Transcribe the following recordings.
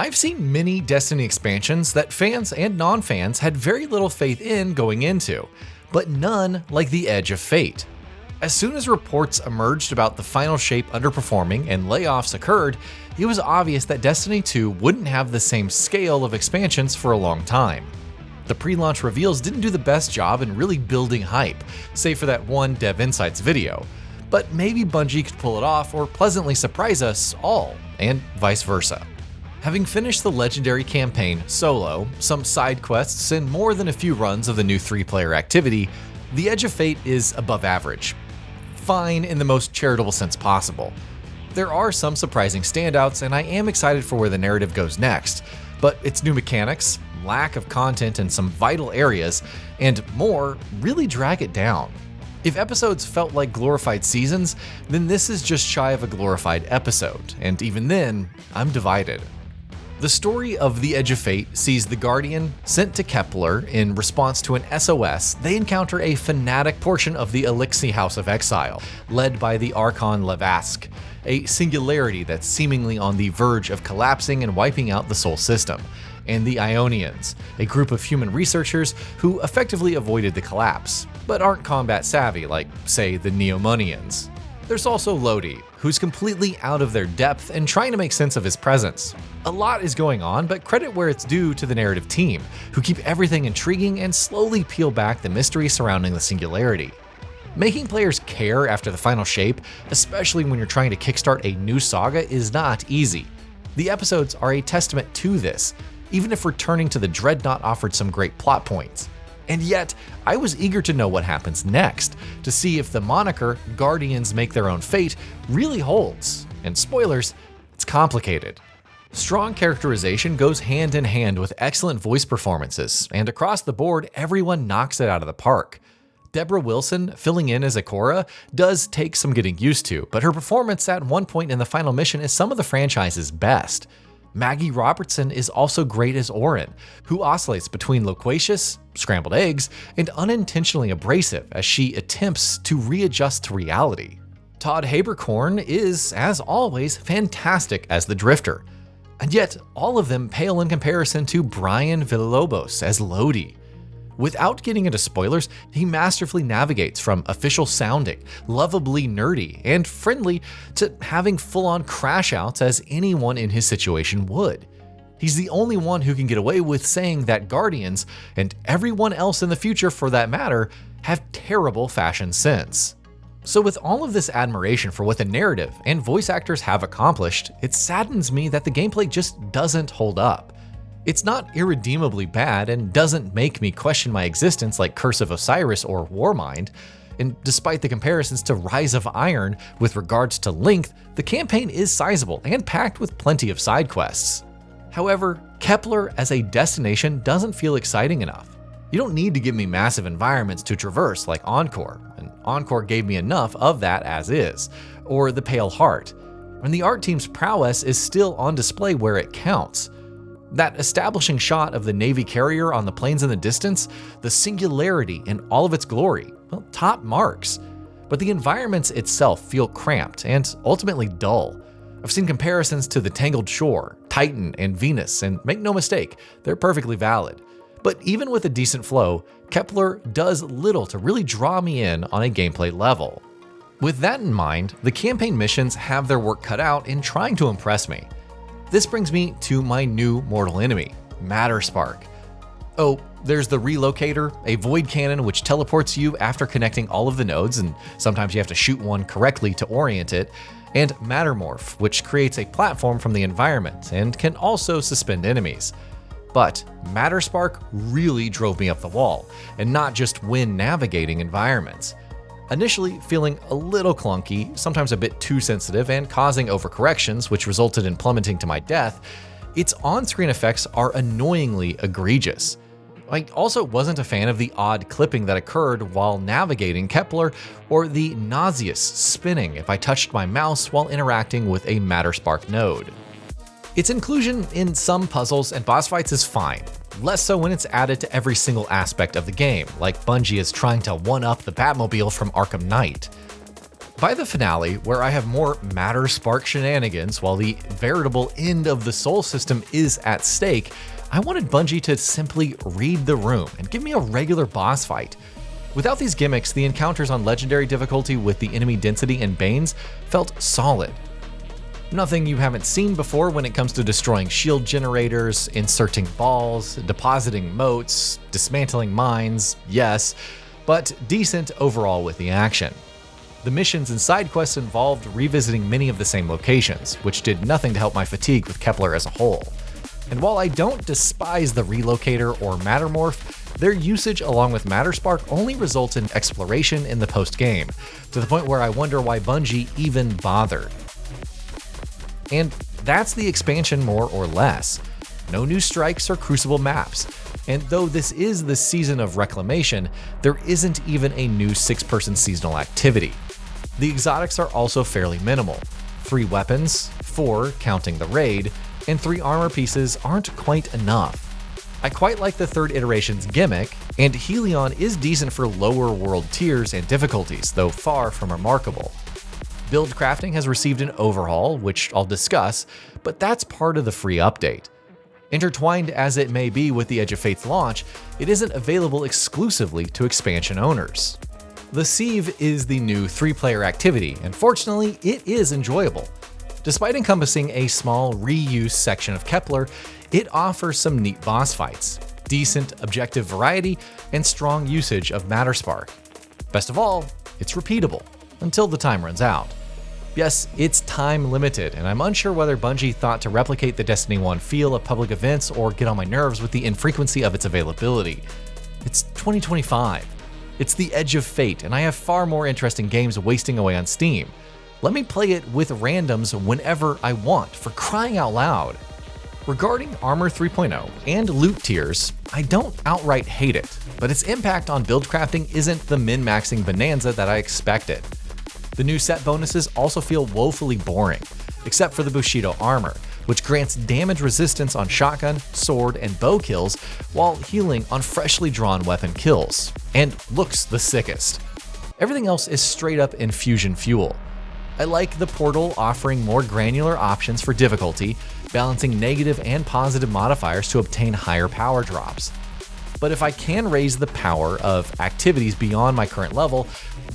I've seen many Destiny expansions that fans and non-fans had very little faith in going into, but none like the Edge of Fate. As soon as reports emerged about the final shape underperforming and layoffs occurred, it was obvious that Destiny 2 wouldn't have the same scale of expansions for a long time. The pre-launch reveals didn't do the best job in really building hype, save for that one Dev Insights video, but maybe Bungie could pull it off or pleasantly surprise us all, and vice versa. Having finished the legendary campaign solo, some side quests, and more than a few runs of the new 3-player activity, The Edge of Fate is above average. Fine in the most charitable sense possible. There are some surprising standouts, and I am excited for where the narrative goes next, but its new mechanics, lack of content in some vital areas, and more really drag it down. If episodes felt like glorified seasons, then this is just shy of a glorified episode, and even then, I'm divided. The story of The Edge of Fate sees the Guardian sent to Kepler in response to an SOS. They encounter a fanatic portion of the Elixir House of Exile, led by the Archon Levasque, a singularity that's seemingly on the verge of collapsing and wiping out the Sol system, and the Ionians, a group of human researchers who effectively avoided the collapse, but aren't combat savvy like, say, the Neomonians. There's also Lodi, who's completely out of their depth and trying to make sense of his presence. A lot is going on, but credit where it's due to the narrative team, who keep everything intriguing and slowly peel back the mystery surrounding the singularity. Making players care after the final shape, especially when you're trying to kickstart a new saga, is not easy. The episodes are a testament to this, even if returning to the Dreadnought offered some great plot points. And yet, I was eager to know what happens next, to see if the moniker Guardians Make Their Own Fate really holds. And spoilers, it's complicated. Strong characterization goes hand in hand with excellent voice performances, and across the board, everyone knocks it out of the park. Deborah Wilson, filling in as Ikora, does take some getting used to, but her performance at one point in the final mission is some of the franchise's best. Maggie Robertson is also great as Orin, who oscillates between loquacious, scrambled eggs, and unintentionally abrasive as she attempts to readjust to reality. Todd Haberkorn is, as always, fantastic as the Drifter. And yet, all of them pale in comparison to Brian Villalobos as Lodi. Without getting into spoilers, he masterfully navigates from official sounding, lovably nerdy, and friendly to having full-on crash outs as anyone in his situation would. He's the only one who can get away with saying that Guardians, and everyone else in the future for that matter, have terrible fashion sense. So with all of this admiration for what the narrative and voice actors have accomplished, it saddens me that the gameplay just doesn't hold up. It's not irredeemably bad and doesn't make me question my existence like Curse of Osiris or Warmind, and despite the comparisons to Rise of Iron with regards to length, the campaign is sizable and packed with plenty of side quests. However, Kepler as a destination doesn't feel exciting enough. You don't need to give me massive environments to traverse like Encore, and Encore gave me enough of that as is, or the Pale Heart, and the art team's prowess is still on display where it counts. That establishing shot of the Navy carrier on the plains in the distance, the singularity in all of its glory, well, top marks. But the environments itself feel cramped and ultimately dull. I've seen comparisons to the Tangled Shore, Titan, and Venus, and make no mistake, they're perfectly valid. But even with a decent flow, Kepler does little to really draw me in on a gameplay level. With that in mind, the campaign missions have their work cut out in trying to impress me. This brings me to my new mortal enemy, Matterspark. Oh, there's the Relocator, a void cannon which teleports you after connecting all of the nodes, and sometimes you have to shoot one correctly to orient it, and Mattermorph, which creates a platform from the environment and can also suspend enemies. But Matterspark really drove me up the wall, and not just when navigating environments. Initially feeling a little clunky, sometimes a bit too sensitive, and causing overcorrections, which resulted in plummeting to my death, its on-screen effects are annoyingly egregious. I also wasn't a fan of the odd clipping that occurred while navigating Kepler, or the nauseous spinning if I touched my mouse while interacting with a Matterspark node. Its inclusion in some puzzles and boss fights is fine, less so when it's added to every single aspect of the game, like Bungie is trying to one-up the Batmobile from Arkham Knight. By the finale, where I have more matter spark shenanigans while the veritable end of the Soul system is at stake, I wanted Bungie to simply read the room and give me a regular boss fight. Without these gimmicks, the encounters on Legendary difficulty with the enemy density and Banes felt solid. Nothing you haven't seen before when it comes to destroying shield generators, inserting balls, depositing moats, dismantling mines, yes, but decent overall with the action. The missions and side quests involved revisiting many of the same locations, which did nothing to help my fatigue with Kepler as a whole. And while I don't despise the Relocator or Mattermorph, their usage along with Matterspark only results in exploration in the post-game, to the point where I wonder why Bungie even bothered. And that's the expansion more or less. No new strikes or Crucible maps, and though this is the season of reclamation, there isn't even a new 6-person seasonal activity. The exotics are also fairly minimal. 3 weapons, 4 counting the raid, and 3 armor pieces aren't quite enough. I quite like the 3rd iteration's gimmick, and Helion is decent for lower world tiers and difficulties, though far from remarkable. Build crafting has received an overhaul, which I'll discuss, but that's part of the free update. Intertwined as it may be with the Edge of Fate's launch, it isn't available exclusively to expansion owners. The Sieve is the new 3-player activity, and fortunately, it is enjoyable. Despite encompassing a small reuse section of Kepler, it offers some neat boss fights, decent objective variety, and strong usage of Matterspark. Best of all, it's repeatable, until the time runs out. Yes, it's time limited, and I'm unsure whether Bungie thought to replicate the Destiny 1 feel of public events or get on my nerves with the infrequency of its availability. It's 2025. It's the Edge of Fate, and I have far more interesting games wasting away on Steam. Let me play it with randoms whenever I want, for crying out loud. Regarding Armor 3.0 and loot tiers, I don't outright hate it, but its impact on build crafting isn't the min-maxing bonanza that I expected. The new set bonuses also feel woefully boring, except for the Bushido armor, which grants damage resistance on shotgun, sword, and bow kills, while healing on freshly drawn weapon kills, and looks the sickest. Everything else is straight up infusion fuel. I like the portal offering more granular options for difficulty, balancing negative and positive modifiers to obtain higher power drops. But if I can raise the power of activities beyond my current level,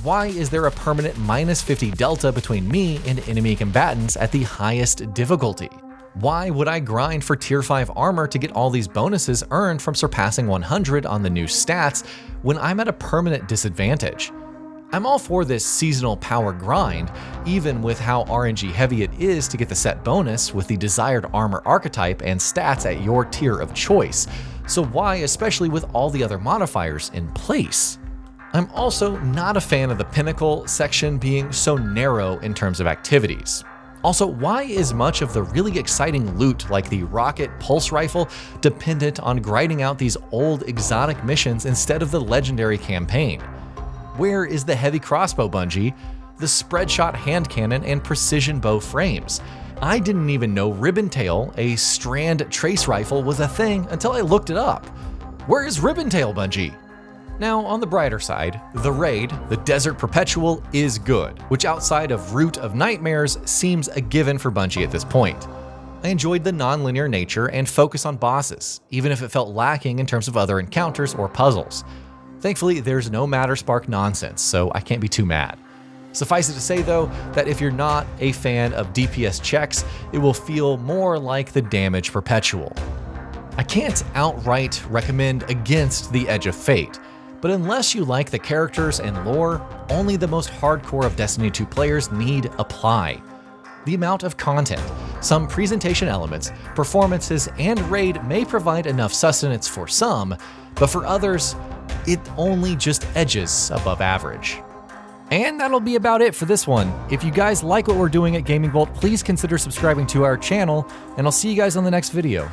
why is there a permanent -50 delta between me and enemy combatants at the highest difficulty? Why would I grind for tier 5 armor to get all these bonuses earned from surpassing 100 on the new stats when I'm at a permanent disadvantage? I'm all for this seasonal power grind, even with how RNG heavy it is to get the set bonus with the desired armor archetype and stats at your tier of choice. So why, especially with all the other modifiers in place? I'm also not a fan of the Pinnacle section being so narrow in terms of activities. Also, why is much of the really exciting loot like the Rocket Pulse Rifle dependent on grinding out these old exotic missions instead of the legendary campaign? Where is the heavy crossbow, Bungie, the spread shot hand cannon, and precision bow frames? I didn't even know Ribbon Tail, a strand trace rifle, was a thing until I looked it up. Where is Ribbon Tail, Bungie? Now, on the brighter side, the raid, the Desert Perpetual, is good, which outside of Root of Nightmares seems a given for Bungie at this point. I enjoyed the non-linear nature and focus on bosses, even if it felt lacking in terms of other encounters or puzzles. Thankfully, there's no Matterspark nonsense, so I can't be too mad. Suffice it to say, though, that if you're not a fan of DPS checks, it will feel more like the Damage Perpetual. I can't outright recommend against the Edge of Fate, but unless you like the characters and lore, only the most hardcore of Destiny 2 players need apply. The amount of content, some presentation elements, performances, and raid may provide enough sustenance for some, but for others, it only just edges above average. And that'll be about it for this one. If you guys like what we're doing at Gaming Vault, please consider subscribing to our channel, and I'll see you guys on the next video.